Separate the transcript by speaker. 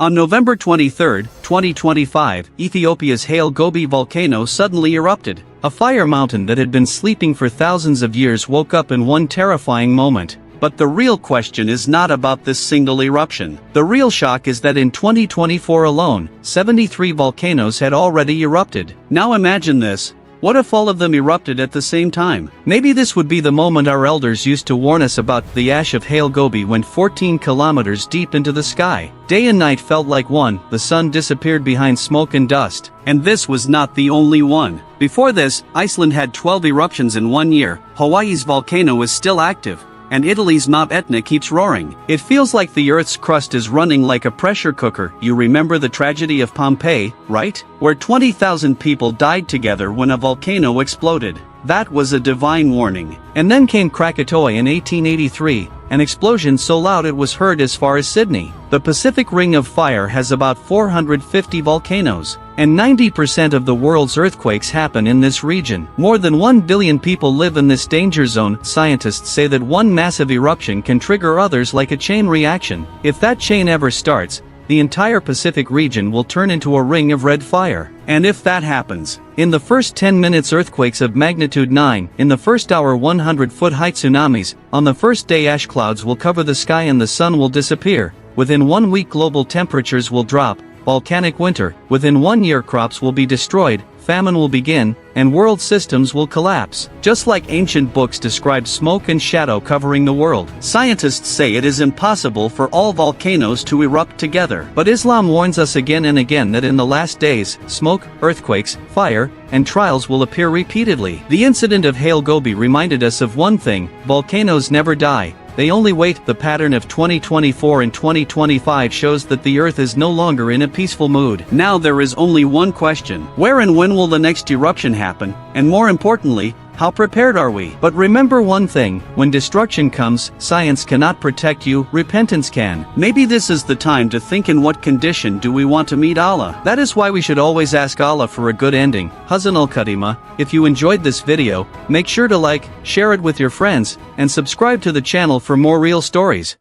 Speaker 1: On November 23, 2025, Ethiopia's Haile Gobi volcano suddenly erupted. A fire mountain that had been sleeping for thousands of years woke up in one terrifying moment. But the real question is not about this single eruption. The real shock is that in 2024 alone, 73 volcanoes had already erupted. Now imagine this. What if all of them erupted at the same time? Maybe this would be the moment our elders used to warn us about. The ash of Haile Gobi went 14 kilometers deep into the sky. Day and night felt like one. The sun disappeared behind smoke and dust. And this was not the only one. Before this, Iceland had 12 eruptions in 1 year. Hawaii's volcano is still active. And Italy's Mount Etna keeps roaring. It feels like the Earth's crust is running like a pressure cooker. You remember the tragedy of Pompeii, right? Where 20,000 people died together when a volcano exploded. That was a divine warning. And then came Krakatoa in 1883, an explosion so loud it was heard as far as Sydney. The Pacific Ring of Fire has about 450 volcanoes, and 90% of the world's earthquakes happen in this region. More than 1 billion people live in this danger zone. Scientists say that one massive eruption can trigger others like a chain reaction. If that chain ever starts, the entire Pacific region will turn into a ring of red fire. And if that happens, in the first 10 minutes earthquakes of magnitude 9, in the first hour 100-foot height tsunamis, on the first day ash clouds will cover the sky and the sun will disappear. Within 1 week global temperatures will drop, volcanic winter, within 1 year crops will be destroyed, famine will begin, and world systems will collapse. Just like ancient books described smoke and shadow covering the world. Scientists say it is impossible for all volcanoes to erupt together. But Islam warns us again and again that in the last days, smoke, earthquakes, fire, and trials will appear repeatedly. The incident of Haile Gobi reminded us of one thing: volcanoes never die. They only wait. The pattern of 2024 and 2025 shows that the Earth is no longer in a peaceful mood. Now there is only one question: where and when will the next eruption happen? And more importantly, how prepared are we? But remember one thing: when destruction comes, science cannot protect you, repentance can. Maybe this is the time to think, in what condition do we want to meet Allah? That is why we should always ask Allah for a good ending. Hazan al-Kadima. If you enjoyed this video, make sure to like, share it with your friends, and subscribe to the channel for more real stories.